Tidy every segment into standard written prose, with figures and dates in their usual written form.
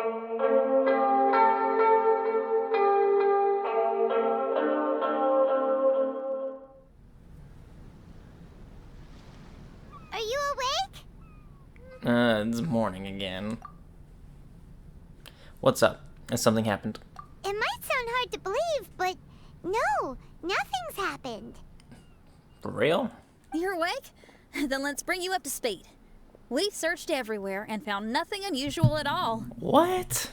Are you awake? It's morning again. What's up? Has something happened? It might sound hard to believe, but no, nothing's happened. For real? You're awake? Then let's bring you up to speed. We've searched everywhere and found nothing unusual at all. What?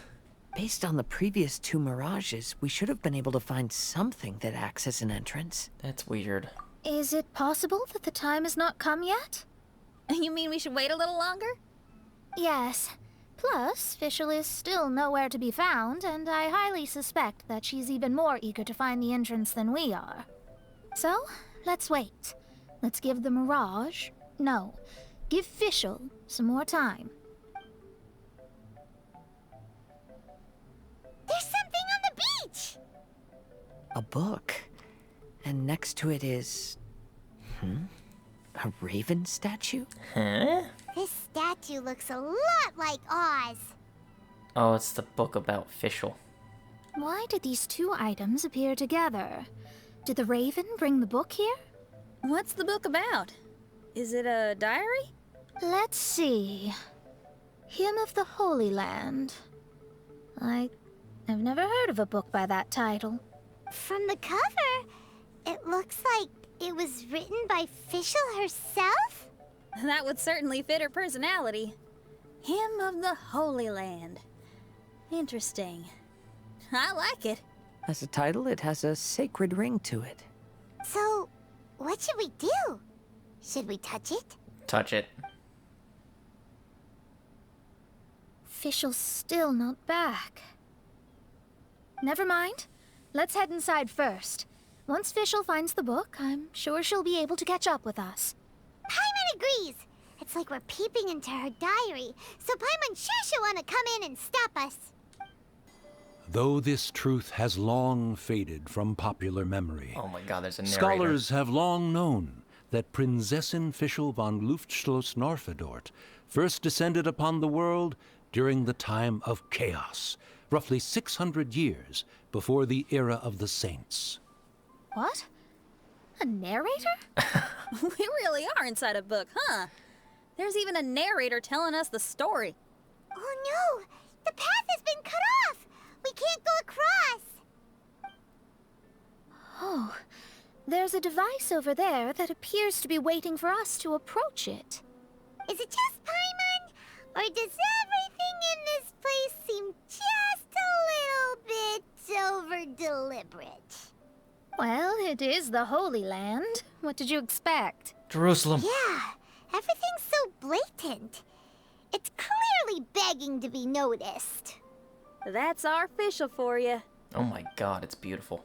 Based on the previous two mirages, we should have been able to find something that acts as an entrance. That's weird. Is it possible that the time has not come yet? You mean we should wait a little longer? Yes. Plus, Fischl is still nowhere to be found, and I highly suspect that she's even more eager to find the entrance than we are. So, let's wait. Let's give the Mirage... No, give Fischl some more time. There's something on the beach! A book. And next to it is... a raven statue? Huh? This statue looks a lot like Oz. Oh, it's the book about Fischl. Why did these two items appear together? Did the raven bring the book here? What's the book about? Is it a diary? Let's see. Hymn of the Holy Land. I've never heard of a book by that title. From the cover, it looks like it was written by Fischl herself? That would certainly fit her personality. Hymn of the Holy Land. Interesting. I like it. As a title, it has a sacred ring to it. So, what should we do? Should we touch it? Touch it. Fischl's still not back. Never mind. Let's head inside first. Once Fischl finds the book, I'm sure she'll be able to catch up with us. Paimon agrees. It's like we're peeping into her diary, so Paimon's sure she'll want to come in and stop us. Though this truth has long faded from popular memory, Oh my god, there's a narrator. scholars have long known that Prinzessin Fischl von Luftschloss Norfedort first descended upon the world during the time of chaos, roughly 600 years before the era of the saints. What? A narrator? We really are inside a book, huh? There's even a narrator telling us the story. Oh no! The path has been cut off! We can't go across! Oh, there's a device over there that appears to be waiting for us to approach it. Is it just Paimon? Or does everything in this place seem just a little bit over-deliberate? Well, it is the Holy Land. What did you expect? Jerusalem. Yeah, everything's so blatant. It's clearly begging to be noticed. That's our Fischl for you. Oh my god, it's beautiful.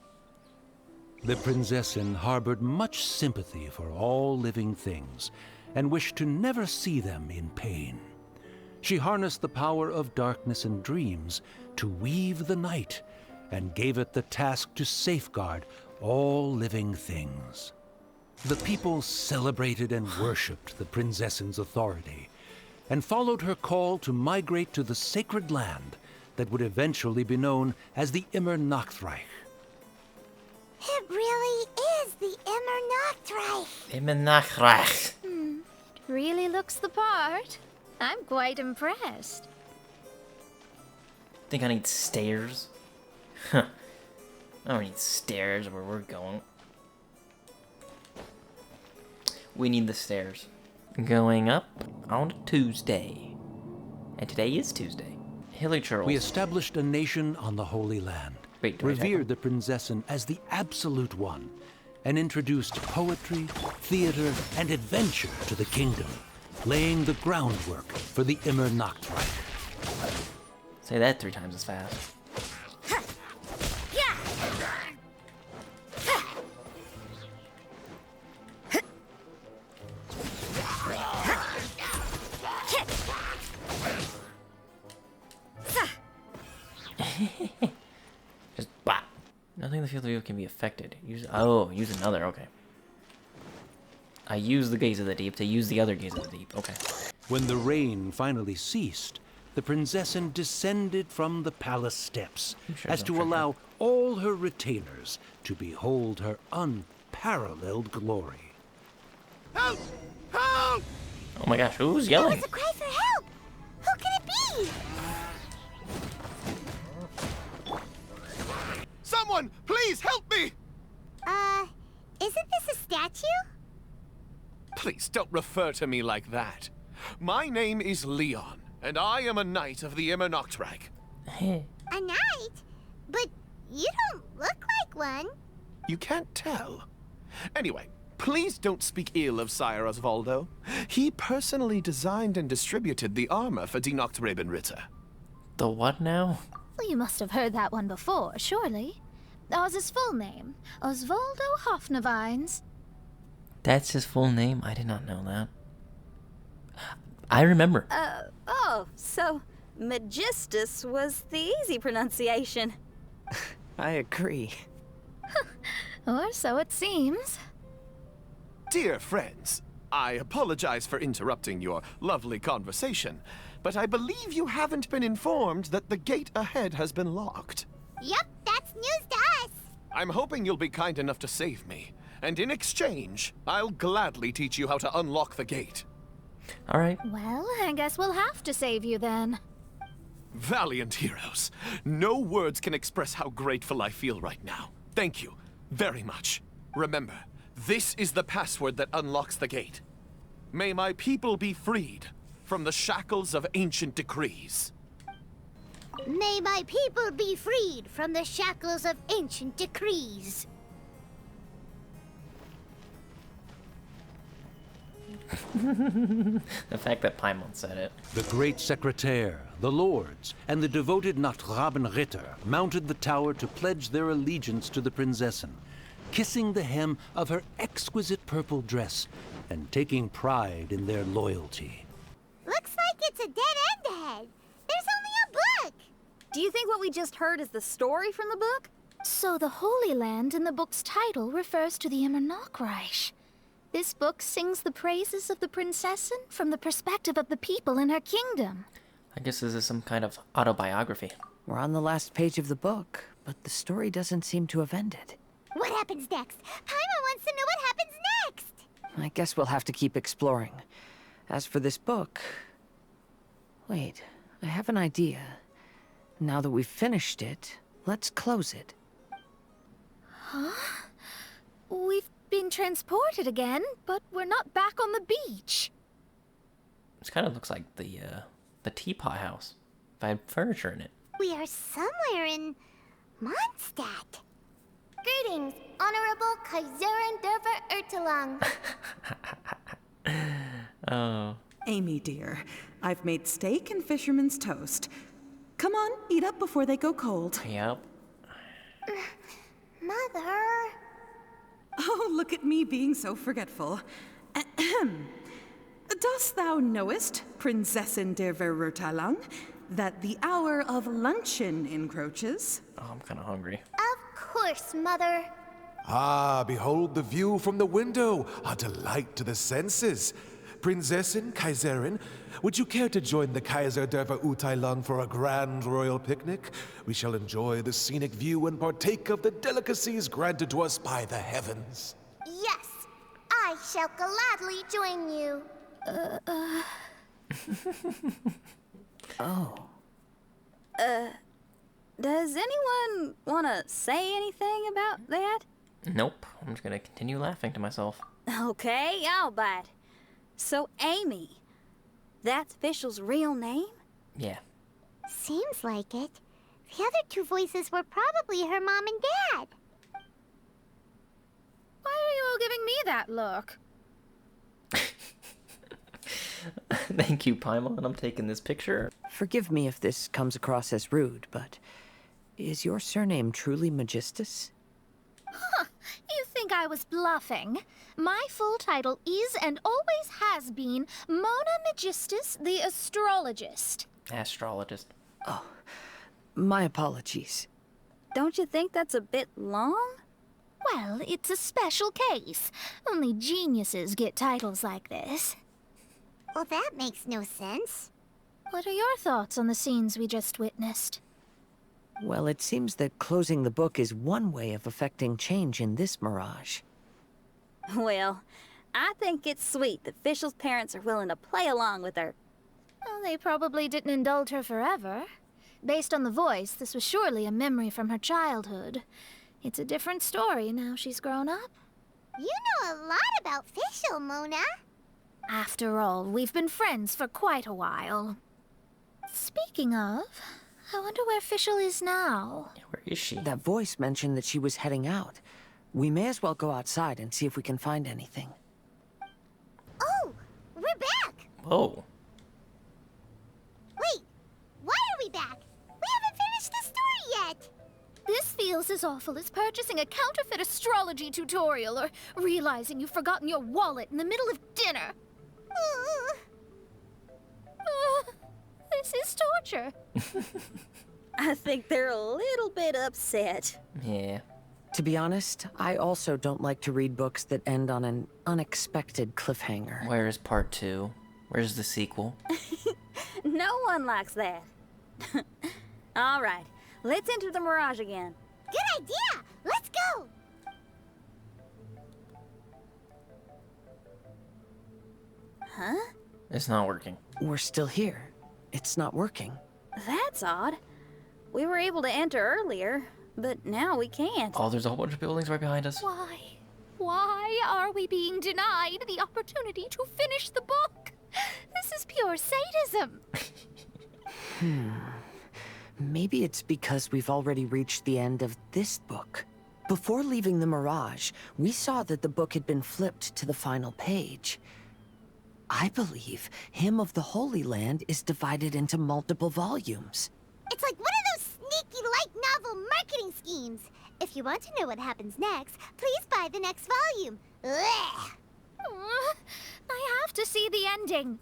The Prinzessin harbored much sympathy for all living things and wished to never see them in pain. She harnessed the power of darkness and dreams to weave the night and gave it the task to safeguard all living things. The people celebrated and worshipped the Prinzessin's authority and followed her call to migrate to the sacred land that would eventually be known as the Immernachtreich. It really is the Immernachtreich. Immernachtreich. It really looks the part. I'm quite impressed. Think I need stairs? Huh. I don't need stairs where we're going. We need the stairs. Going up on Tuesday. And today is Tuesday. Hilly Churls. We established a nation on the Holy Land, Wait, do I type revered the Prinzessin as the absolute one, and introduced poetry, theater, and adventure to the kingdom, laying the groundwork for the Immernachtreich. Say that 3 times as fast. Just bop. Nothing in the field of view can be affected. Use another, okay. I use the gaze of the deep to use the other gaze of the deep, okay. When the rain finally ceased, the Prinzessin descended from the palace steps sure as no to treasure. allow all her retainers to behold her unparalleled glory. Help! Help! Oh my gosh, who's That yelling? was a cry for help! Who could it be? Someone, please help me! Isn't this a statue? Please don't refer to me like that. My name is Leon, and I am a knight of the Immernachtreich. A knight? But you don't look like one. You can't tell. Anyway, please don't speak ill of Sire Osvaldo. He personally designed and distributed the armor for Die Nachtrebenritter. The what now? Well, you must have heard that one before, surely. That was his full name, Osvaldo Hofnavines. That's his full name? I did not know that. I remember. Oh, so Magistus was the easy pronunciation. I agree. Or so it seems. Dear friends, I apologize for interrupting your lovely conversation, but I believe you haven't been informed that the gate ahead has been locked. Yup, that's news to us. I'm hoping you'll be kind enough to save me, and in exchange, I'll gladly teach you how to unlock the gate. All right. Well, I guess we'll have to save you then. Valiant heroes, no words can express how grateful I feel right now. Thank you very much. Remember, this is the password that unlocks the gate. May my people be freed from the shackles of ancient decrees. May my people be freed from the shackles of ancient decrees. The fact that Paimon said it. The great secretaire, the lords, and the devoted Nachtrebenritter mounted the tower to pledge their allegiance to the Prinzessin, kissing the hem of her exquisite purple dress and taking pride in their loyalty. Looks like it's a dead end ahead. There's only a book. Do you think what we just heard is the story from the book? So the Holy Land in the book's title refers to the Immernachtreich. This book sings the praises of the Prinzessin from the perspective of the people in her kingdom. I guess this is some kind of autobiography. We're on the last page of the book, but the story doesn't seem to have ended. What happens next? Paimon wants to know what happens next. I guess we'll have to keep exploring. As for this book... Wait, I have an idea. Now that we've finished it, let's close it. We've been transported again, but we're not back on the beach. This kind of looks like the teapot house. If I had furniture in it. We are somewhere in Mondstadt. Greetings, Honorable Kaiserin Derver Ertelang. Oh. Amy, dear, I've made steak and fisherman's toast. Come on, eat up before they go cold. Yep. Mother. Oh, look at me being so forgetful. Ahem. Dost thou knowest, Prinzessin der Verurteilung, that the hour of luncheon encroaches? Oh, I'm kind of hungry. Of course, Mother. Ah, behold the view from the window, a delight to the senses. Prinzessin, Kaiserin, would you care to join the Kaiser der Verurteilung for a grand royal picnic? We shall enjoy the scenic view and partake of the delicacies granted to us by the heavens. Yes, I shall gladly join you. Oh. Does anyone want to say anything about that? Nope. I'm just gonna continue laughing to myself. Okay, I'll bite. So, Amy, that's Fischl's real name? Yeah. Seems like it. The other two voices were probably her mom and dad. Why are you all giving me that look? Thank you, Paimon. I'm taking this picture. Forgive me if this comes across as rude, but is your surname truly Magistus? You think I was bluffing? My full title is and always has been Mona Magistus the Astrologist. Astrologist. My apologies. Don't you think that's a bit long? Well, it's a special case. Only geniuses get titles like this. Well, that makes no sense. What are your thoughts on the scenes we just witnessed? Well, it seems that closing the book is one way of affecting change in this mirage. Well, I think it's sweet that Fischl's parents are willing to play along with her. Well, they probably didn't indulge her forever. Based on the voice, this was surely a memory from her childhood. It's a different story now she's grown up. You know a lot about Fischl, Mona. After all, we've been friends for quite a while. Speaking of, I wonder where Fischl is now. Yeah, where is she? That voice mentioned that she was heading out. We may as well go outside and see if we can find anything. Oh, we're back! Whoa. Wait, why are we back? We haven't finished the story yet! This feels as awful as purchasing a counterfeit astrology tutorial or realizing you've forgotten your wallet in the middle of dinner. This is torture. I think they're a little bit upset. Yeah. To be honest, I also don't like to read books that end on an unexpected cliffhanger. Where is part 2? Where's the sequel? No one likes that. All right, let's enter the mirage again. Good idea! Let's go! Huh? It's not working. We're still here. It's not working. That's odd. We were able to enter earlier, but now we can't. Oh, there's a whole bunch of buildings right behind us. Why? Why are we being denied the opportunity to finish the book? This is pure sadism. Maybe it's because we've already reached the end of this book. Before leaving the Mirage, we saw that the book had been flipped to the final page. I believe Hymn of the Holy Land is divided into multiple volumes. It's like one of those sneaky light novel marketing schemes. If you want to know what happens next, please buy the next volume. Ugh. I have to see the ending.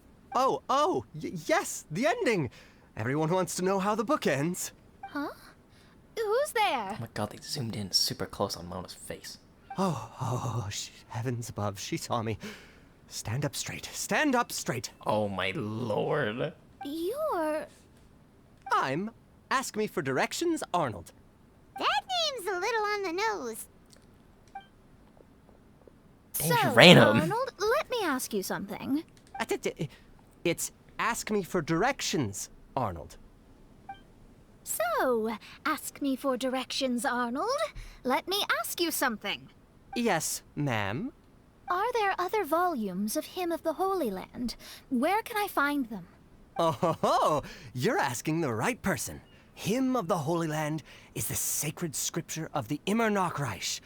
Yes, the ending. Everyone wants to know how the book ends. Huh? Who's there? Oh my god, they zoomed in super close on Mona's face. Heavens above, she saw me. Stand up straight. Stand up straight. Oh my lord. You're... I'm Ask Me for Directions, Arnold. That name's a little on the nose. Dang, she So, ran him. Arnold, let me ask you something. It's Ask Me for Directions, Arnold. So, ask me for directions, Arnold. Let me ask you something. Yes, ma'am. Are there other volumes of Hymn of the Holy Land? Where can I find them? Oh, you're asking the right person. Hymn of the Holy Land is the sacred scripture of the Immernachtreich.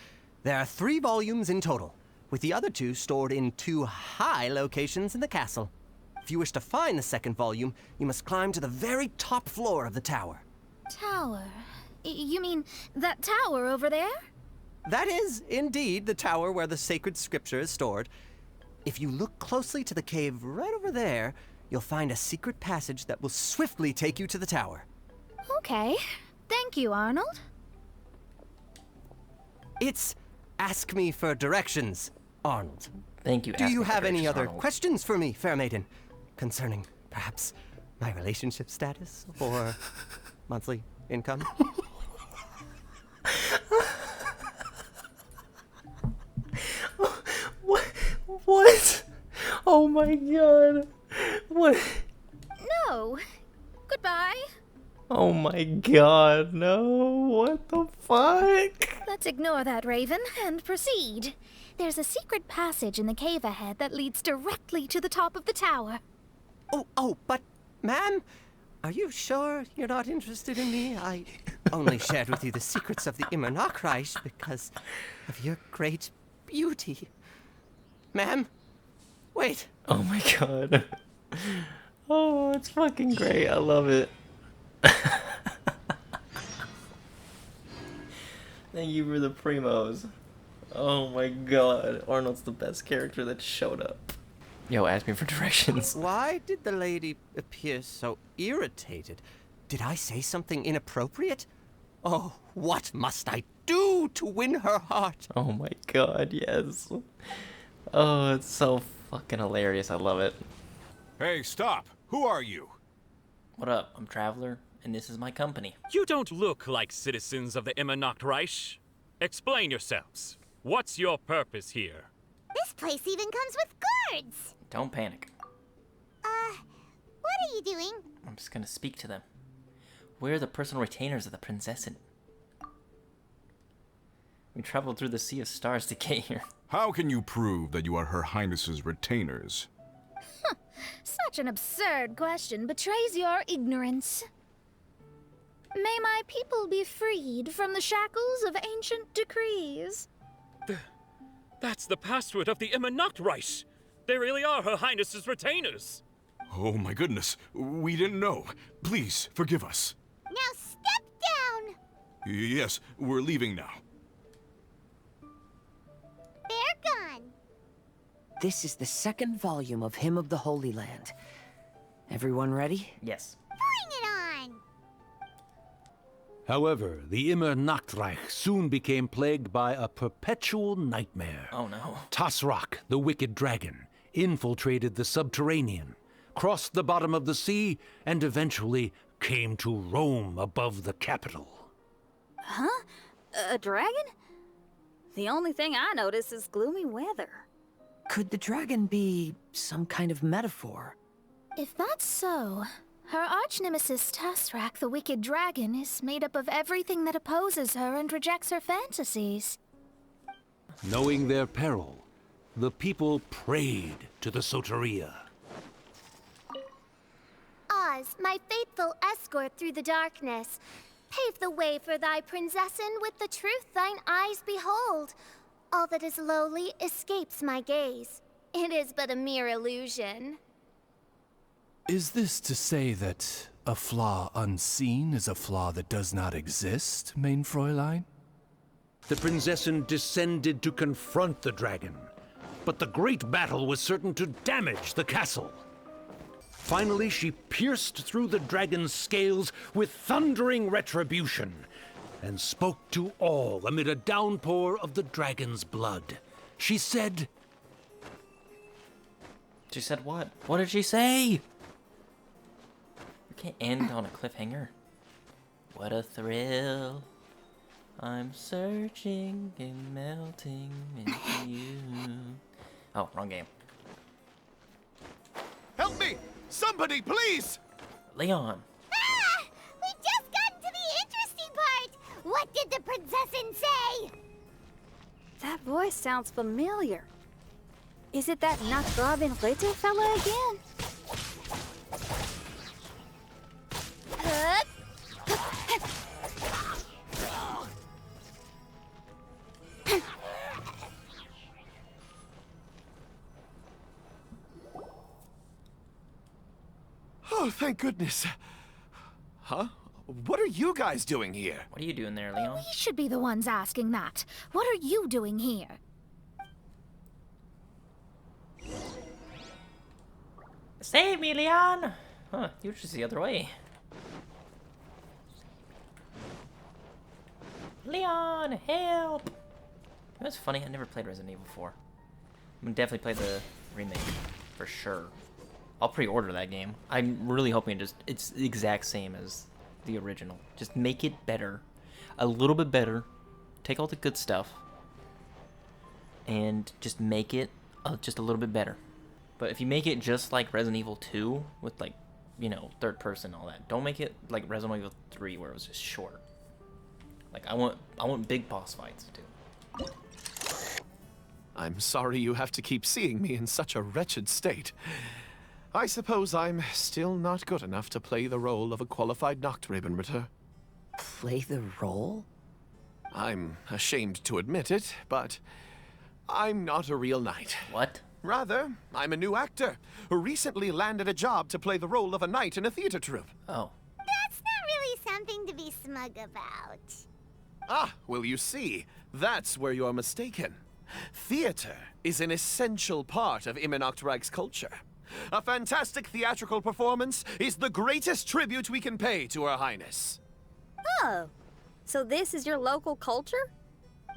There are 3 volumes in total, with the other 2 stored in 2 high locations in the castle. If you wish to find the second volume, you must climb to the very top floor of the tower. Tower? You mean that tower over there? That is, indeed, the tower where the sacred scripture is stored. If you look closely to the cave right over there, you'll find a secret passage that will swiftly take you to the tower. Okay. Thank you, Arnold. It's Ask Me for Directions, Arnold. Thank you. Do Ask you Me for have any Directions, other Arnold. questions for me, fair maiden? Concerning, perhaps, my relationship status or monthly income? What? Oh my god. What? No. Goodbye. Oh my god, no. What the fuck? Let's ignore that, Raven, and proceed. There's a secret passage in the cave ahead that leads directly to the top of the tower. But, ma'am, are you sure you're not interested in me? I only shared with you the secrets of the Immernachtreich because of your great beauty. Ma'am, wait. Oh my god. Oh, it's fucking great. I love it. Thank you for the primos. Oh my god. Arnold's the best character that showed up. Yo, ask me for directions. Why did the lady appear so irritated? Did I say something inappropriate? Oh, what must I do to win her heart? Oh my god, yes. Oh, it's so fucking hilarious. I love it. Hey, stop! Who are you? What up? I'm Traveler, and this is my company. You don't look like citizens of the Immernachtreich. Explain yourselves. What's your purpose here? This place even comes with guards! Don't panic. What are you doing? I'm just gonna speak to them. We're the personal retainers of the Princessin. We traveled through the sea of stars to get here. How can you prove that you are Her Highness's retainers? Such an absurd question betrays your ignorance. May my people be freed from the shackles of ancient decrees. That's the password of the Immernachtreich. They really are Her Highness's retainers. Oh my goodness, we didn't know. Please, forgive us. Now step down! Yes, we're leaving now. They're gone. This is the second volume of Hymn of the Holy Land. Everyone ready? Yes. Bring it on! However, the Immernachtreich soon became plagued by a perpetual nightmare. Oh no. Tasrak, the wicked dragon, infiltrated the subterranean, crossed the bottom of the sea, and eventually came to roam above the capital. Huh? A dragon? The only thing I notice is gloomy weather. Could the dragon be some kind of metaphor? If that's so, her arch-nemesis Tasrak, the wicked dragon, is made up of everything that opposes her and rejects her fantasies. Knowing their peril, the people prayed to the Soteria. Oz, my faithful escort through the darkness, pave the way for thy princessin with the truth thine eyes behold. All that is lowly escapes my gaze. It is but a mere illusion. Is this to say that a flaw unseen is a flaw that does not exist, mein Fräulein? The Princessin descended to confront the dragon, but the great battle was certain to damage the castle. Finally, she pierced through the dragon's scales with thundering retribution, and spoke to all amid a downpour of the dragon's blood. She said... She said what? What did she say? We can't end on a cliffhanger. What a thrill. I'm searching and melting into you. Oh, wrong game. Help me! Somebody, please! Leon. Ah! We just got to the interesting part! What did the princessin say? That voice sounds familiar. Is it that Nachtgrabenritter fella again? Oh, thank goodness. Huh? What are you guys doing here? What are you doing there, Leon? We should be the ones asking that. What are you doing here? Save me, Leon! Huh, you were just the other way. Leon, help! That's funny, I never played Resident Evil 4. I'm gonna definitely play the remake, for sure. I'll pre-order that game. I'm really hoping it's the exact same as the original. Just make it better. A little bit better. Take all the good stuff. And just make it just a little bit better. But if you make it just like Resident Evil 2, with like, you know, third person and all that, don't make it like Resident Evil 3 where it was just short. Like I want big boss fights too. I'm sorry you have to keep seeing me in such a wretched state. I suppose I'm still not good enough to play the role of a qualified Nachtrebenritter. Play the role? I'm ashamed to admit it, but I'm not a real knight. What? Rather, I'm a new actor who recently landed a job to play the role of a knight in a theater troupe. Oh. That's not really something to be smug about. Ah, well, you see, that's where you're mistaken. Theater is an essential part of Immernachtreich's culture. A fantastic theatrical performance is the greatest tribute we can pay to Her Highness. Oh, so this is your local culture?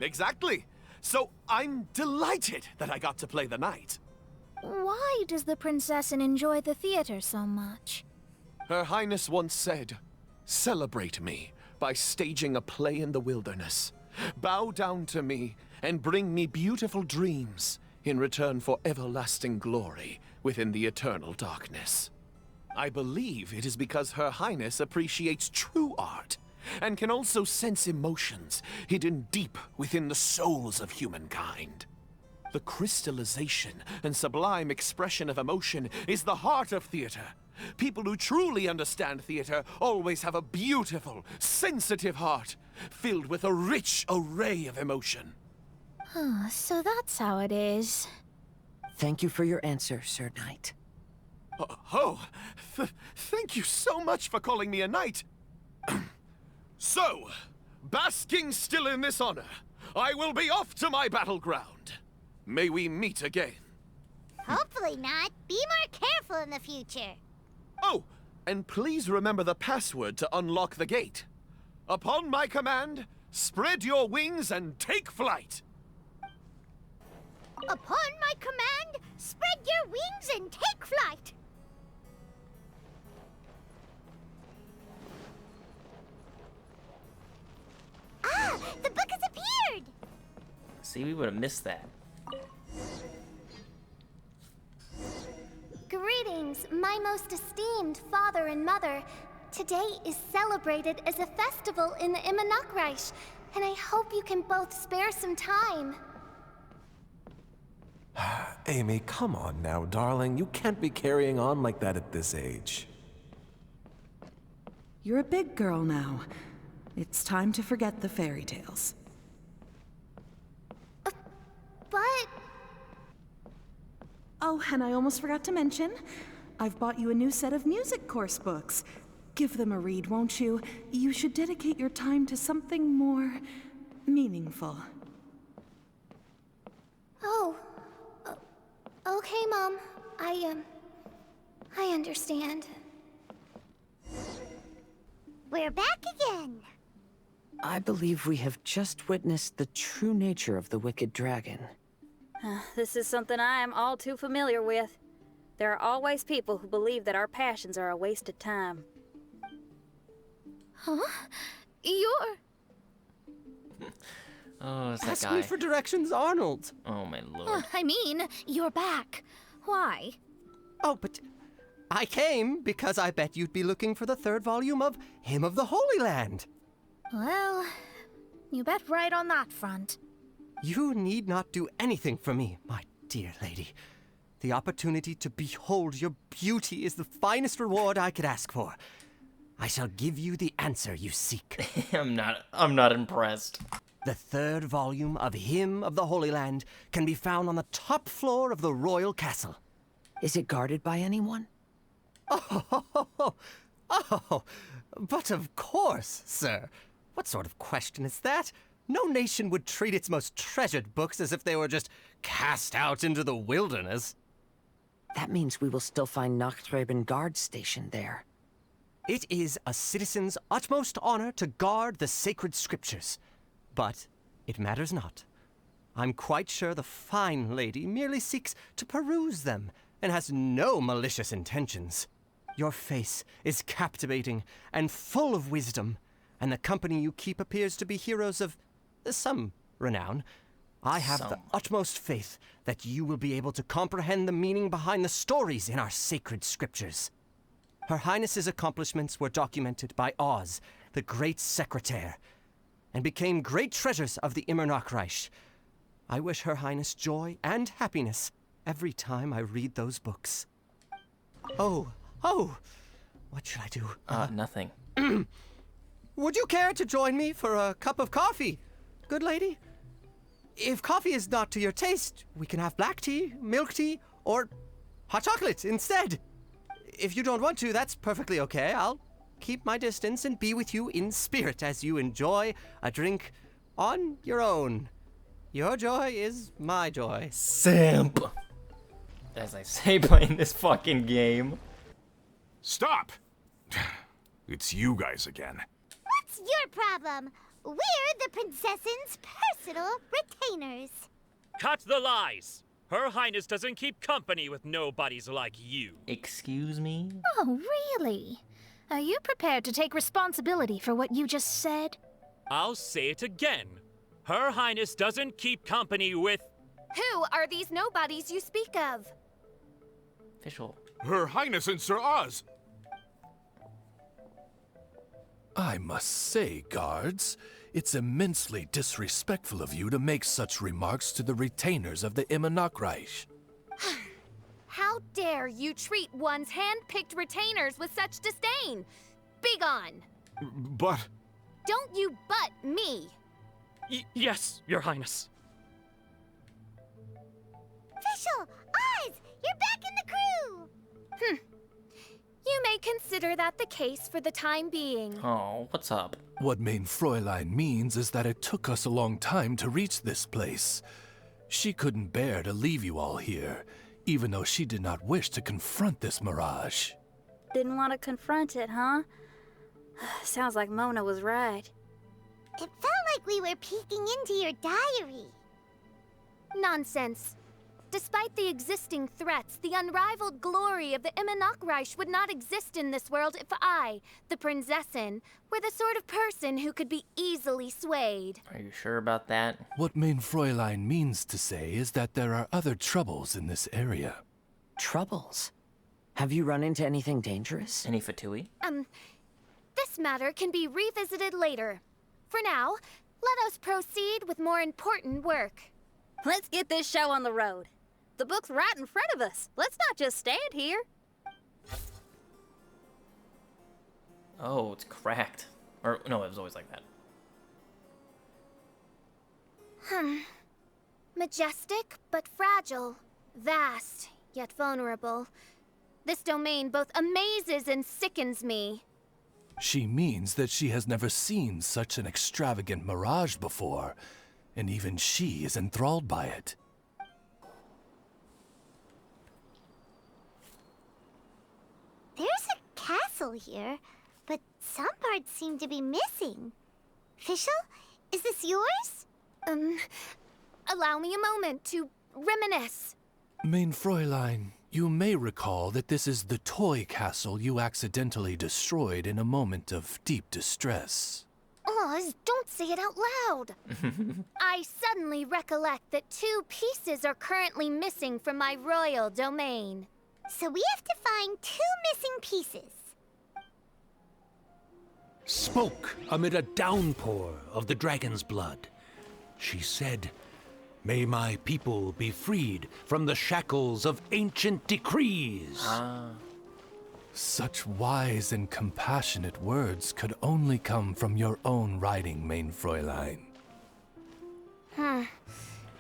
Exactly. So I'm delighted that I got to play the knight. Why does the princessin enjoy the theater so much? Her Highness once said, "Celebrate me by staging a play in the wilderness. Bow down to me and bring me beautiful dreams in return for everlasting glory within the eternal darkness." I believe it is because Her Highness appreciates true art and can also sense emotions hidden deep within the souls of humankind. The crystallization and sublime expression of emotion is the heart of theater. People who truly understand theater always have a beautiful, sensitive heart, filled with a rich array of emotion. So that's how it is. Thank you for your answer, Sir Knight. Thank you so much for calling me a knight. So, basking still in this honor, I will be off to my battleground. May we meet again. Hopefully not. Be more careful in the future. Oh, and please remember the password to unlock the gate. Upon my command, spread your wings and take flight. Upon my command, spread your wings and take flight. Ah, the book has appeared! See, we would have missed that. Greetings, my most esteemed father and mother. Today is celebrated as a festival in the Immernachtreich, and I hope you can both spare some time. Amy, come on now, darling. You can't be carrying on like that at this age. You're a big girl now. It's time to forget the fairy tales. But... Oh, and I almost forgot to mention, I've bought you a new set of music course books. Give them a read, won't you? You should dedicate your time to something more meaningful. Oh. Okay, Mom. I understand. We're back again. I believe we have just witnessed the true nature of the wicked dragon. This is something I am all too familiar with. There are always people who believe that our passions are a waste of time. Huh? You're... Oh, it's that Ask guy. me for directions, Arnold. Oh, my lord. I mean, you're back. Why? Oh, but I came because I bet you'd be looking for the third volume of Hymn of the Holy Land. Well, you bet right on that front. You need not do anything for me, my dear lady. The opportunity to behold your beauty is the finest reward I could ask for. I shall give you the answer you seek. I'm not impressed. The third volume of Hymn of the Holy Land can be found on the top floor of the royal castle. Is it guarded by anyone? Oh, but of course, sir. What sort of question is that? No nation would treat its most treasured books as if they were just cast out into the wilderness. That means we will still find Nachtreibin guard stationed there. It is a citizen's utmost honor to guard the sacred scriptures. But it matters not. I'm quite sure the fine lady merely seeks to peruse them and has no malicious intentions. Your face is captivating and full of wisdom, and the company you keep appears to be heroes of some renown. I have the utmost faith that you will be able to comprehend the meaning behind the stories in our sacred scriptures. Her Highness's accomplishments were documented by Oz, the great secretaire, and became great treasures of the Immernachtreich. I wish Her Highness joy and happiness every time I read those books. Oh, what should I do? Nothing. Would you care to join me for a cup of coffee, good lady? If coffee is not to your taste, we can have black tea, milk tea, or hot chocolate instead. If you don't want to, that's perfectly okay. I'll keep my distance and be with you in spirit as you enjoy a drink on your own. Your joy is my joy. Simp. As I say, playing this fucking game. Stop! It's you guys again. What's your problem? We're the princess's personal retainers. Cut the lies! Her Highness doesn't keep company with nobodies like you. Excuse me? Oh, really? Are you prepared to take responsibility for what you just said? I'll say it again. Her Highness doesn't keep company with... Who are these nobodies you speak of? Fischl. Her Highness and Sir Oz. I must say, guards, it's immensely disrespectful of you to make such remarks to the retainers of the Immernachtreich. How dare you treat one's hand-picked retainers with such disdain? Begone! But... Don't you butt me! Yes, Your Highness. Fischl! Oz! You're back in the crew! You may consider that the case for the time being. Oh, what's up? What Mein Fräulein means is that it took us a long time to reach this place. She couldn't bear to leave you all here, even though she did not wish to confront this mirage. Didn't want to confront it, huh? Sounds like Mona was right. It felt like we were peeking into your diary. Nonsense. Despite the existing threats, the unrivaled glory of the Immernachtreich would not exist in this world if I, the Prinzessin, were the sort of person who could be easily swayed. Are you sure about that? What Mein Fräulein means to say is that there are other troubles in this area. Troubles? Have you run into anything dangerous? Any Fatui? This matter can be revisited later. For now, let us proceed with more important work. Let's get this show on the road. The book's right in front of us. Let's not just stand here. Oh, it's cracked. Or, no, it was always like that. Majestic, but fragile. Vast, yet vulnerable. This domain both amazes and sickens me. She means that she has never seen such an extravagant mirage before, and even she is enthralled by it. There's a castle here, but some parts seem to be missing. Fischl, is this yours? Allow me a moment to reminisce. Mein Fräulein, you may recall that this is the toy castle you accidentally destroyed in a moment of deep distress. Oz, don't say it out loud. I suddenly recollect that 2 pieces are currently missing from my royal domain. So we have to find 2 missing pieces. Spoke amid a downpour of the dragon's blood. She said, "May my people be freed from the shackles of ancient decrees." Such wise and compassionate words could only come from your own writing, Mein Fräulein.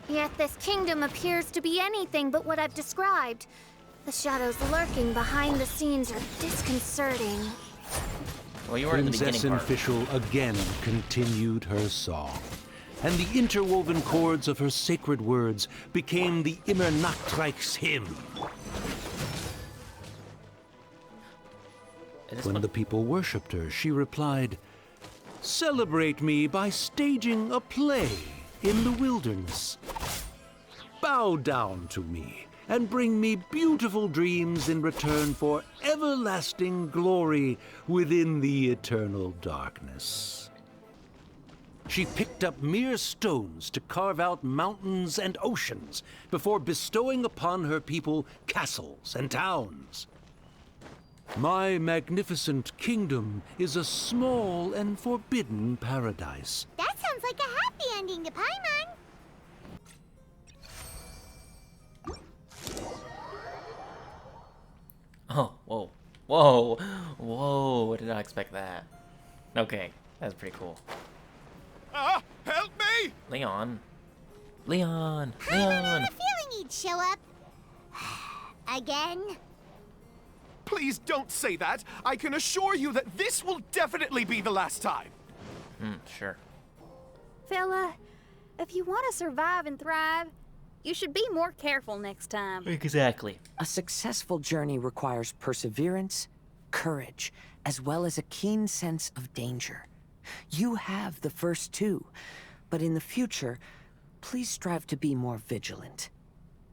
Yet this kingdom appears to be anything but what I've described. The shadows lurking behind the scenes are disconcerting. Well, you were in the beginning Prinzessin part. Fischl again continued her song, and the interwoven chords of her sacred words became the Immernachtreich's hymn. When the people worshipped her, she replied, "Celebrate me by staging a play in the wilderness. Bow down to me and bring me beautiful dreams in return for everlasting glory within the eternal darkness." She picked up mere stones to carve out mountains and oceans before bestowing upon her people castles and towns. My magnificent kingdom is a small and forbidden paradise. That sounds like a happy ending to Paimon. Oh, whoa. Whoa. Whoa, I did not expect that. Okay, that's pretty cool. Help me! Leon. Leon. I had Leon. a feeling he'd show up. Again? Please don't say that. I can assure you that this will definitely be the last time. Sure. Fella, if you want to survive and thrive, you should be more careful next time. Exactly. A successful journey requires perseverance, courage, as well as a keen sense of danger. You have the first 2, but in the future, please strive to be more vigilant.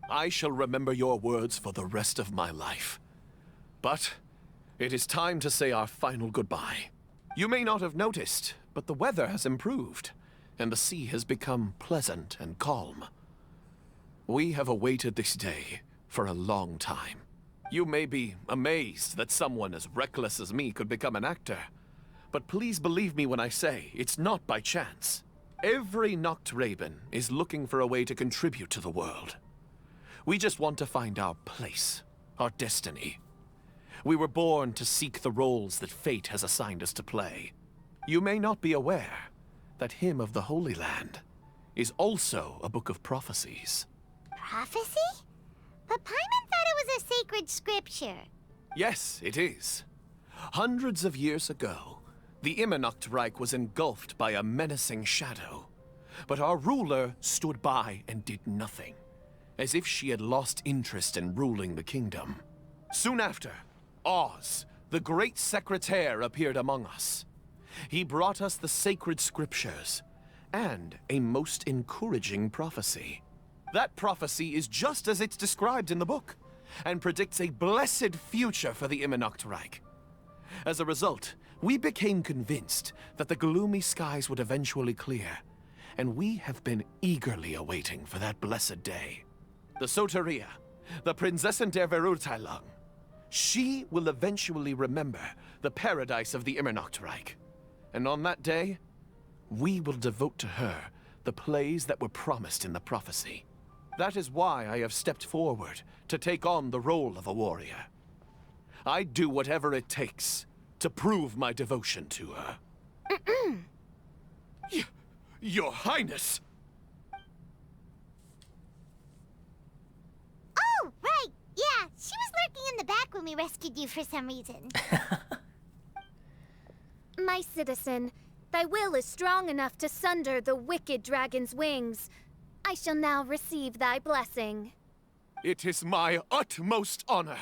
I shall remember your words for the rest of my life. But It is time to say our final goodbye. You may not have noticed, but the weather has improved, and the sea has become pleasant and calm. We have awaited this day for a long time. You may be amazed that someone as reckless as me could become an actor, but please believe me when I say it's not by chance. Every Nachtraben is looking for a way to contribute to the world. We just want to find our place, our destiny. We were born to seek the roles that fate has assigned us to play. You may not be aware that Hymn of the Holy Land is also a book of prophecies. Prophecy? But Paimon thought it was a sacred scripture. Yes, it is. Hundreds of years ago, the Immernachtreich was engulfed by a menacing shadow. But our ruler stood by and did nothing, as if she had lost interest in ruling the kingdom. Soon after, Oz, the great secretaire, appeared among us. He brought us the sacred scriptures and a most encouraging prophecy. That prophecy is just as it's described in the book, and predicts a blessed future for the Immernachtreich. As a result, we became convinced that the gloomy skies would eventually clear, and we have been eagerly awaiting for that blessed day. The Soteria, the Prinzessin der Verurteilung, she will eventually remember the paradise of the Immernachtreich. And on that day, we will devote to her the plays that were promised in the prophecy. That is why I have stepped forward to take on the role of a warrior. I'd do whatever it takes to prove my devotion to her. Your Highness! Oh, right! Yeah, she was lurking in the back when we rescued you for some reason. My citizen, thy will is strong enough to sunder the wicked dragon's wings. I shall now receive thy blessing. It is my utmost honor.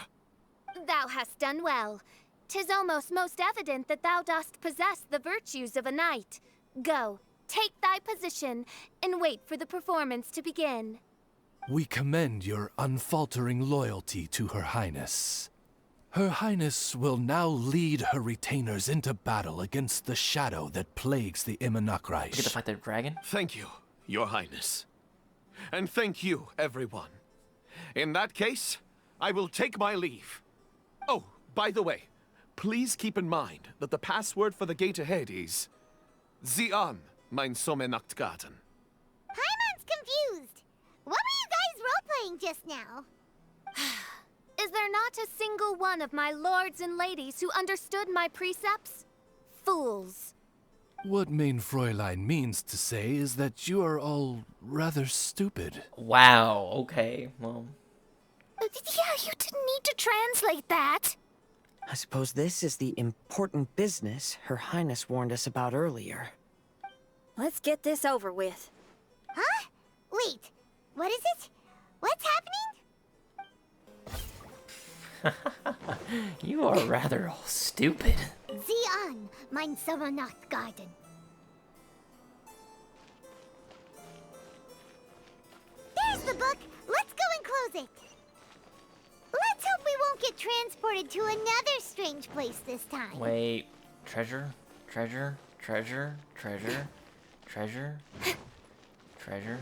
Thou hast done well. 'Tis almost most evident that thou dost possess the virtues of a knight. Go, take thy position, and wait for the performance to begin. We commend your unfaltering loyalty to Her Highness. Her Highness will now lead her retainers into battle against the shadow that plagues the Immernachtreich. We get to fight the dragon? Thank you, Your Highness. And thank you, everyone. In that case, I will take my leave. Oh, by the way, please keep in mind that the password for the gate ahead is Zian, mein Sommernachtgarten. Paimon's confused. What were you guys role-playing just now? Is there not a single one of my lords and ladies who understood my precepts? Fools. What mein Fräulein means to say is that you are all rather stupid. Wow, okay, well. Yeah, you didn't need to translate that. I suppose this is the important business Her Highness warned us about earlier. Let's get this over with. Huh? Wait, what is it? What's happening? You are rather all stupid. Zian, mein Sommernachtgarten. There's the book. Let's go and close it. Let's hope we won't get transported to another strange place this time. Wait, treasure, treasure, treasure, treasure, treasure, treasure,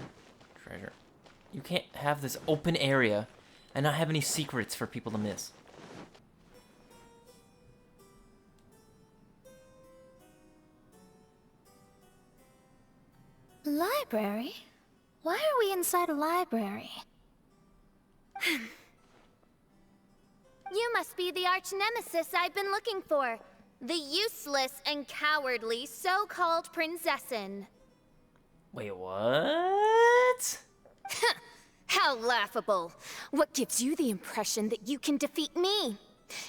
treasure. You can't have this open area and not have any secrets for people to miss. Library? Why are we inside a library? You must be the arch-nemesis I've been looking for. The useless and cowardly so-called Prinzessin. Wait, what? How laughable. What gives you the impression that you can defeat me?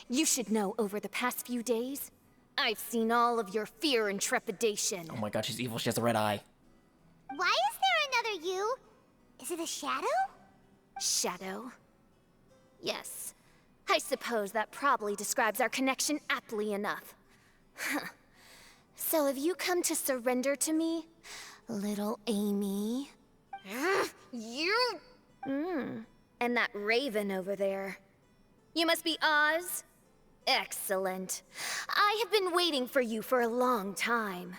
You should know over the past few days, I've seen all of your fear and trepidation. Oh my god, she's evil. She has a red eye. Why is there another you? Is it a shadow? Shadow? Yes. I suppose that probably describes our connection aptly enough. So have you come to surrender to me, little Amy? You? And that raven over there. You must be Oz? Excellent. I have been waiting for you for a long time.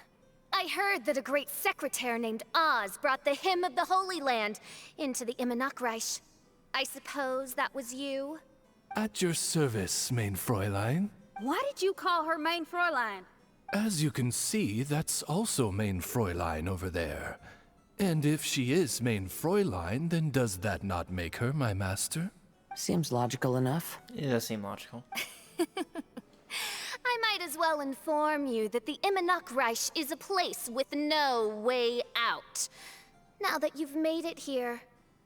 I heard that a great secretary named Oz brought the Hymn of the Holy Land into the Immernachtreich. I suppose that was you? At your service, mein Fräulein. Why did you call her mein Fräulein? As you can see, that's also mein Fräulein over there. And if she is mein Fräulein, then does that not make her my master? Seems logical enough. It does seem logical. I might as well inform you that the Immernachtreich is a place with no way out. Now that you've made it here,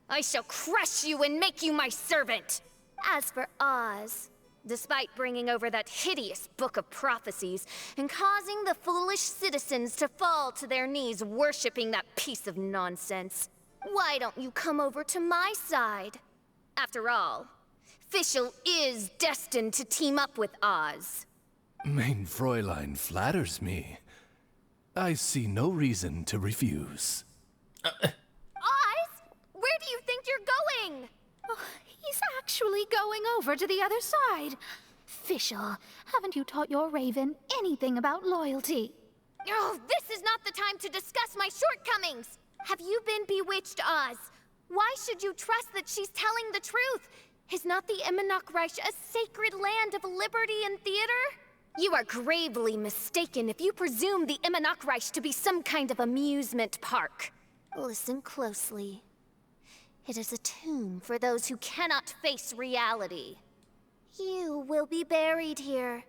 I shall crush you and make you my servant! As for Oz, despite bringing over that hideous book of prophecies and causing the foolish citizens to fall to their knees worshipping that piece of nonsense, why don't you come over to my side? After all, Fischl is destined to team up with Oz. Mein Fräulein flatters me. I see no reason to refuse. Oz? Where do you think you're going? Oh, he's actually going over to the other side. Fischl, haven't you taught your raven anything about loyalty? Oh, this is not the time to discuss my shortcomings! Have you been bewitched, Oz? Why should you trust that she's telling the truth? Is not the Immernachtreich a sacred land of liberty and theater? You are gravely mistaken if you presume the Immernachtreich to be some kind of amusement park. Listen closely. It is a tomb for those who cannot face reality. You will be buried here,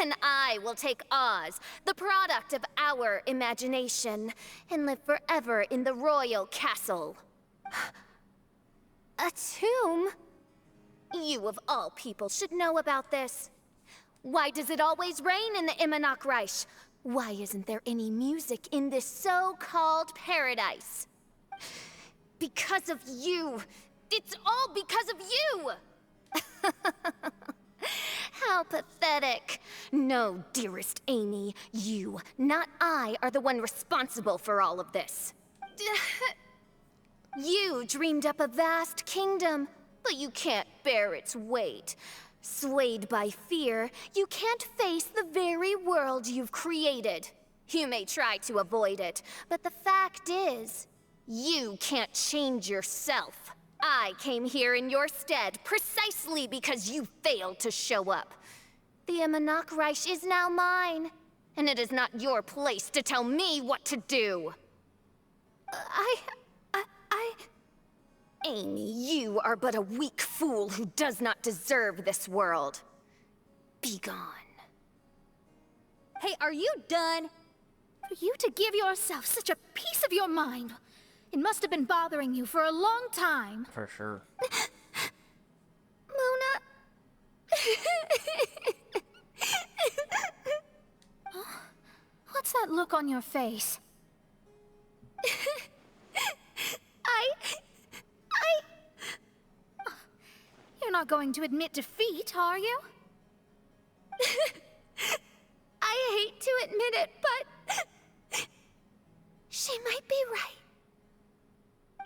and I will take Oz, the product of our imagination, and live forever in the royal castle. A tomb? You of all people should know about this. Why does it always rain in the Immernachtreich? Why isn't there any music in this so-called paradise? Because of you. It's all because of you! How pathetic. No, dearest Amy, you, not I, are the one responsible for all of this. You dreamed up a vast kingdom, but you can't bear its weight. Swayed by fear, you can't face the very world you've created. You may try to avoid it, but the fact is, you can't change yourself. I came here in your stead precisely because you failed to show up. The Immernachtreich is now mine, and it is not your place to tell me what to do. Amy, you are but a weak fool who does not deserve this world. Be gone. Hey, are you done? For you to give yourself such a piece of your mind, it must have been bothering you for a long time. For sure. Mona. What's that look on your face? You're not going to admit defeat, are you? I hate to admit it, but she might be right.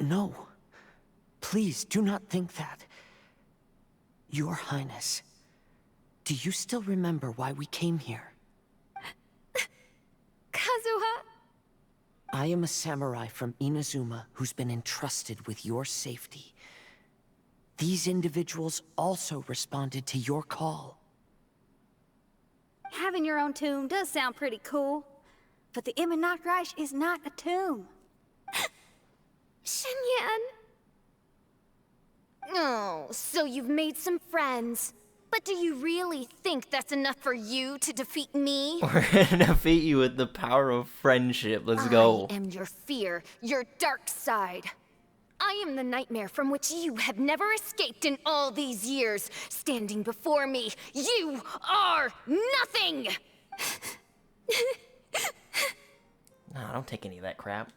No. Please do not think that. Your Highness, do you still remember why we came here? Kazuha? I am a samurai from Inazuma who's been entrusted with your safety. These individuals also responded to your call. Having your own tomb does sound pretty cool, but the Immernachtreich is not a tomb. Shenyan. Oh, so you've made some friends. But do you really think that's enough for you to defeat me? We're gonna defeat you with the power of friendship. Let's go. I am your fear, your dark side. I am the nightmare from which you have never escaped in all these years. Standing before me, you are nothing! Nah, don't take any of that crap.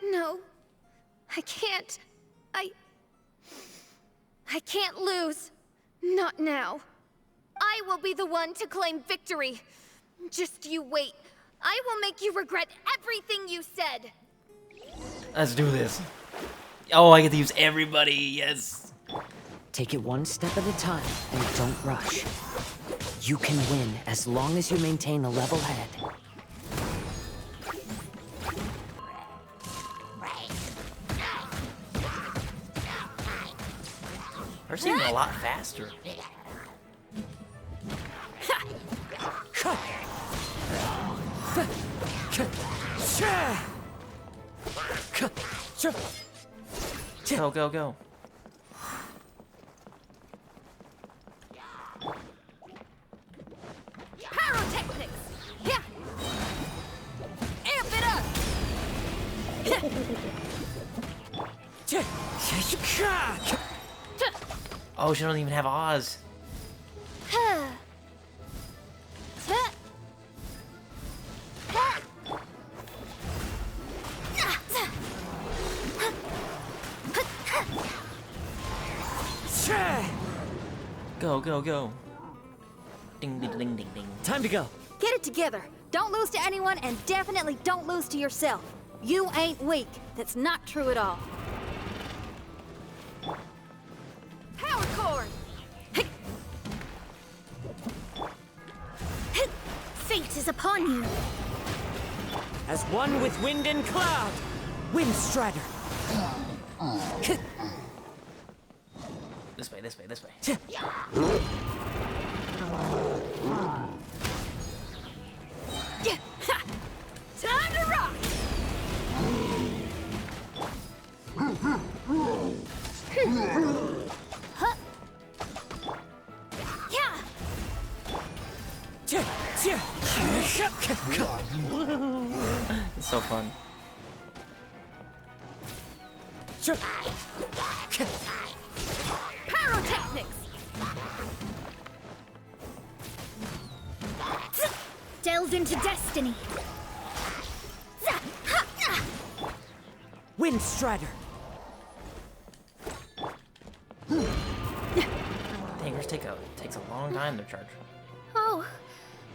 No, I can't. I can't lose. Not now. I will be the one to claim victory. Just you wait. I will make you regret everything you said. Let's do this. Oh, I get to use everybody. Yes. Take it one step at a time and don't rush. You can win as long as you maintain a level head. Her seems a lot faster. Go, go, go. Pyrotechnics! Yeah! Amp it up! Oh, she doesn't even have Oz. Go, go, go. Ding, ding, ding, ding, ding. Time to go. Get it together. Don't lose to anyone, and definitely don't lose to yourself. You ain't weak. That's not true at all. Power cord! Fate is upon you. As one with wind and cloud, Windstrider. This way, this way, this way. Time to rock! It's so fun. Pyrotechnics! Delve into destiny. Windstrider. Dang, hers takes a long time to charge. Oh,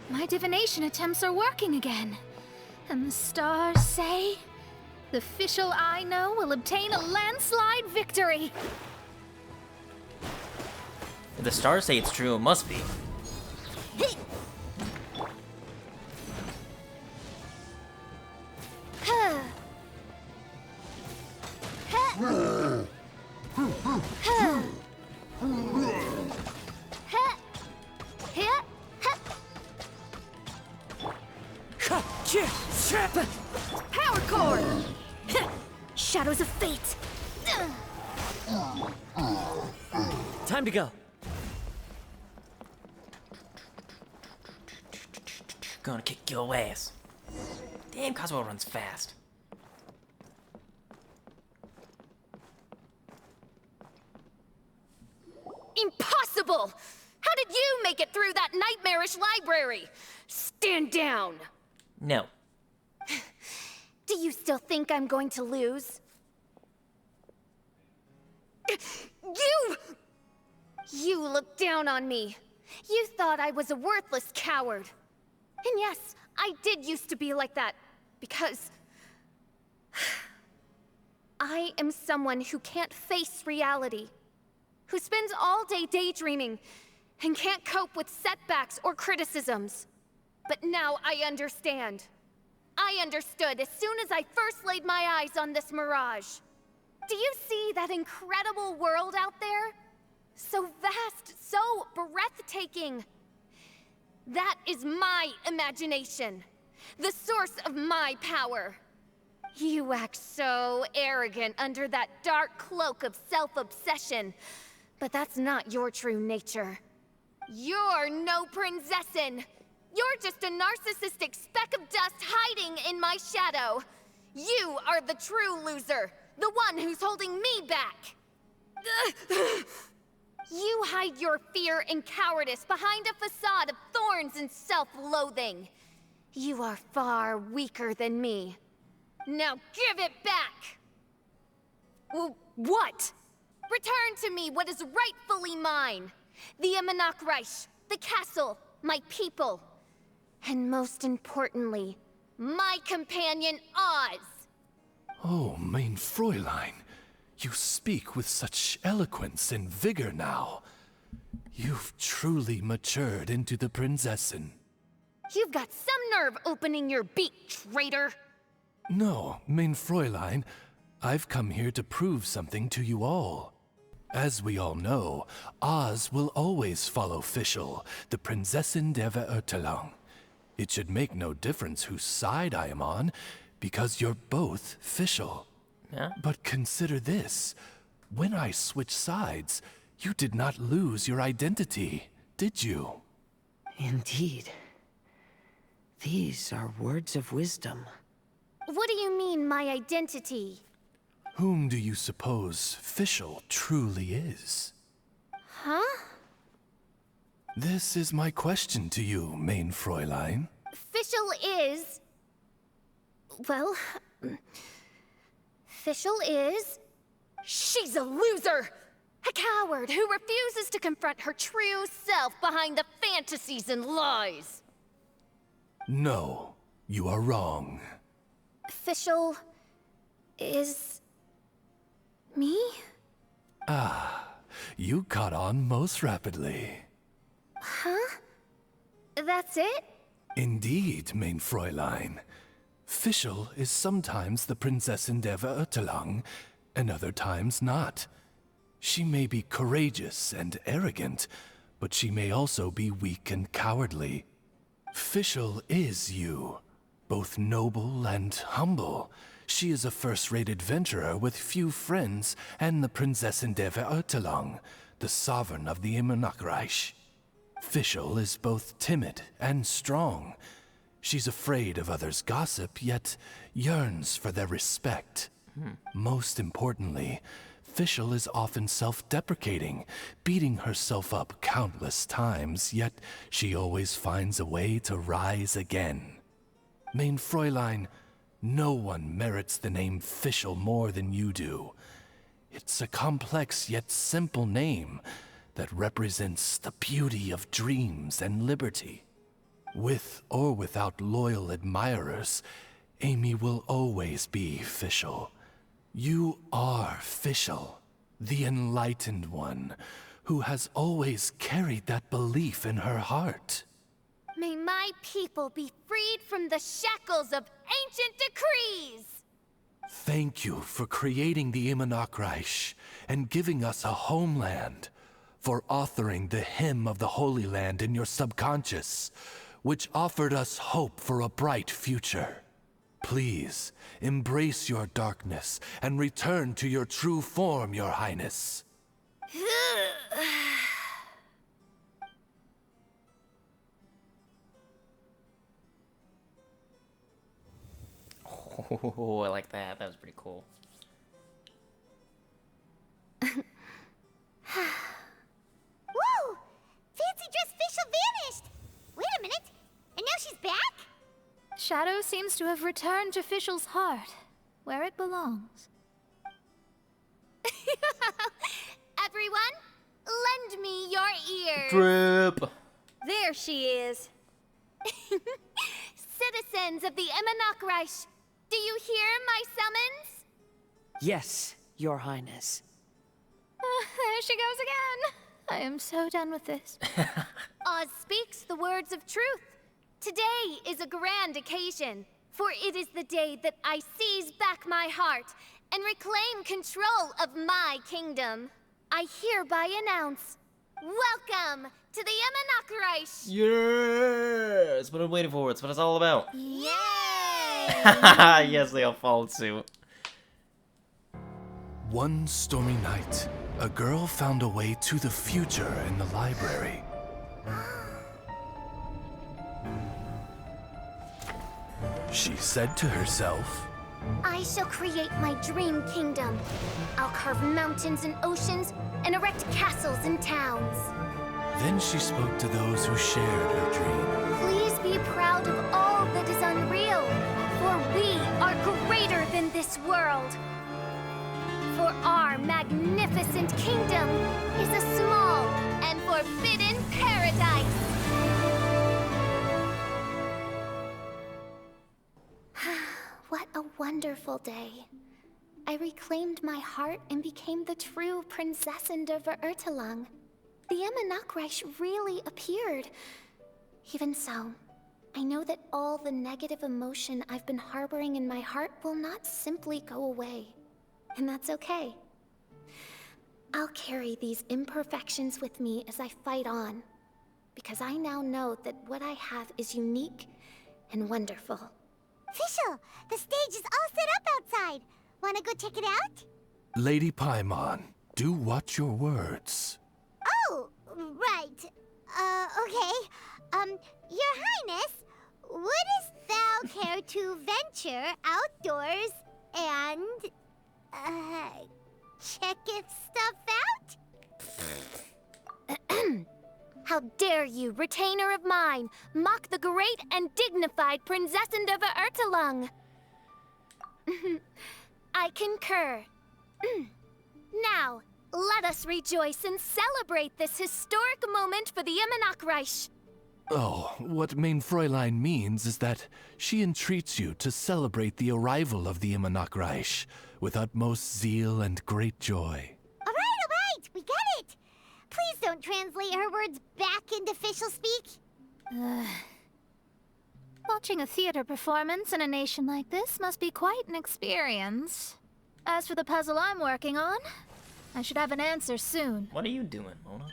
my divination attempts are working again. And the stars say the Fischl I know will obtain a landslide victory. If the stars say it's true, it must be. Power cord! Shadows of fate. Time to go. Gonna kick your ass. Damn, Kazuo runs fast. Impossible! How did you make it through that nightmarish library? Stand down! No. Do you still think I'm going to lose? You looked down on me. You thought I was a worthless coward. And yes, I did used to be like that, because I am someone who can't face reality, who spends all day daydreaming and can't cope with setbacks or criticisms. But now I understand. I understood as soon as I first laid my eyes on this mirage. Do you see that incredible world out there? So vast, so breathtaking. That is my imagination, the source of my power. You act so arrogant under that dark cloak of self-obsession, but that's not your true nature. You're no Prinzessin. You're just a narcissistic speck of dust hiding in my shadow. You are the true loser, the one who's holding me back. You hide your fear and cowardice behind a facade of thorns and self-loathing. You are far weaker than me. Now give it back! What? Return to me what is rightfully mine. The Immernachtreich, the castle, my people. And most importantly, my companion Oz. Oh, mein Fräulein. You speak with such eloquence and vigor now. You've truly matured into the Prinzessin. You've got some nerve opening your beak, traitor! No, mein Fräulein, I've come here to prove something to you all. As we all know, Oz will always follow Fischl, the Prinzessin der Verurteilung. It should make no difference whose side I am on, because you're both Fischl. Yeah. But consider this. When I switched sides, you did not lose your identity, did you? Indeed. These are words of wisdom. What do you mean, my identity? Whom do you suppose Fischl truly is? Huh? This is my question to you, mein Fräulein. Fischl is... Well... Fischl is... She's a loser! A coward who refuses to confront her true self behind the fantasies and lies! No, you are wrong. Fischl... is... me? Ah, you caught on most rapidly. Huh? That's it? Indeed, mein Fräulein. Fischl is sometimes the Prinzessin der Verurteilung, and other times not. She may be courageous and arrogant, but she may also be weak and cowardly. Fischl is you, both noble and humble. She is a first-rate adventurer with few friends and the Prinzessin der Verurteilung, the sovereign of the Immernachtreich. Fischl is both timid and strong. She's afraid of others' gossip, yet yearns for their respect. Most importantly, Fischl is often self-deprecating, beating herself up countless times, yet she always finds a way to rise again. Mein Fräulein, no one merits the name Fischl more than you do. It's a complex yet simple name that represents the beauty of dreams and liberty. With or without loyal admirers, Amy will always be Fischl. You are Fischl, the enlightened one, who has always carried that belief in her heart. May my people be freed from the shackles of ancient decrees! Thank you for creating the Immernachtreich and giving us a homeland, for authoring the hymn of the Holy Land in your subconscious, which offered us hope for a bright future. Please, embrace your darkness and return to your true form, Your Highness. Oh, I like that. That was pretty cool. Whoa! Fancy dress Fischl vanished! Wait a minute, and now she's back? Shadow seems to have returned to Fischl's heart, where it belongs. Everyone, lend me your ears. Drip. There she is. Citizens of the Immernachtreich, do you hear my summons? Yes, Your Highness. There she goes again. I am so done with this. Oz speaks the words of truth. Today is a grand occasion, for it is the day that I seize back my heart and reclaim control of my kingdom. I hereby announce, welcome to the Immernachtreich! Yeah! It's what I'm waiting for. It's what it's all about. Yay! Yes, they all followed suit. One stormy night, a girl found a way to the future in the library. She said to herself, I shall create my dream kingdom. I'll carve mountains and oceans and erect castles and towns. Then she spoke to those who shared her dream. Please be proud of all that is unreal, for we are greater than this world. For our magnificent kingdom is a small and forbidden paradise. What a wonderful day. I reclaimed my heart and became the true Prinzessin der Verurteilung. The Immernachtreich really appeared. Even so, I know that all the negative emotion I've been harboring in my heart will not simply go away. And that's okay. I'll carry these imperfections with me as I fight on, because I now know that what I have is unique and wonderful. Fischl, the stage is all set up outside. Wanna go check it out? Lady Paimon, do watch your words. Oh, right. Okay. Your Highness, wouldst thou care to venture outdoors and, checketh stuff out? How dare you, retainer of mine, mock the great and dignified Prinzessin der Verurteilung? I concur. Now, let us rejoice and celebrate this historic moment for the Immernachtreich. Oh, what Mein Fräulein means is that she entreats you to celebrate the arrival of the Immernachtreich with utmost zeal and great joy. All right, we get it. Please don't translate her words back into Fischl speak. Watching a theater performance in a nation like this must be quite an experience. As for the puzzle I'm working on, I should have an answer soon. What are you doing, Mona?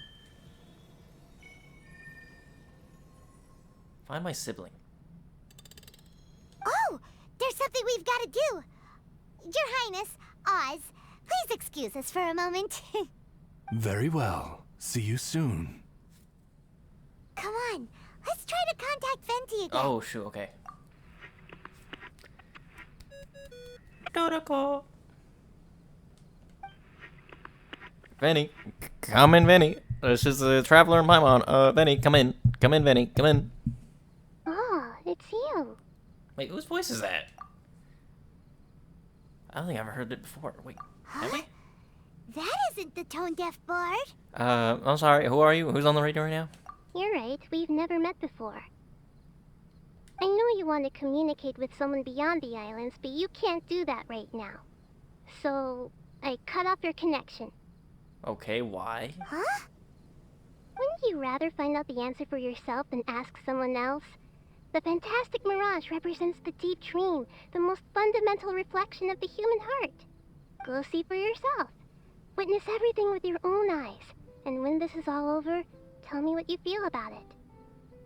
Find my sibling. Oh, there's something we've got to do. Your Highness, Oz, please excuse us for a moment. Very well. See you soon. Come on, let's try to contact Venti again. Oh, shoot, okay. Doroko. Venny, come in, Venny. This is a traveler in Paimon. Venny, come in. Come in, Venny, come in. Oh, it's you. Wait, whose voice is that? I don't think I've ever heard it before. Wait, have we? That isn't the tone-deaf bard. I'm sorry, who are you? Who's on the radio right now? You're right, we've never met before. I know you want to communicate with someone beyond the islands, but you can't do that right now. So, I cut off your connection. Okay, why? Huh? Wouldn't you rather find out the answer for yourself than ask someone else? The fantastic mirage represents the deep dream, the most fundamental reflection of the human heart. Go see for yourself. Witness everything with your own eyes. And when this is all over, tell me what you feel about it.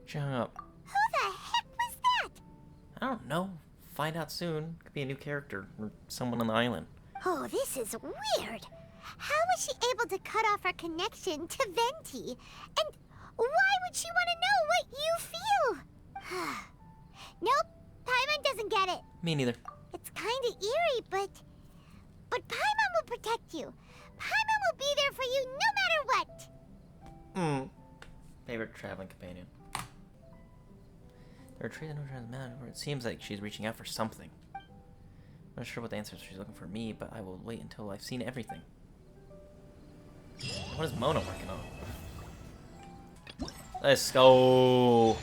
Shut up. Who the heck was that? I don't know. Find out soon. Could be a new character or someone on the island. Oh, this is weird. How was she able to cut off her connection to Venti? And why would she want to know what you feel? Nope, Paimon doesn't get it. Me neither. It's kind of eerie, but Paimon will protect you. Paimon will be there for you no matter what. Favorite traveling companion. There are trees that no trans matter. It seems like she's reaching out for something. I'm not sure what the answer is she's looking for me, but I will wait until I've seen everything. What is Mona working on? Let's go.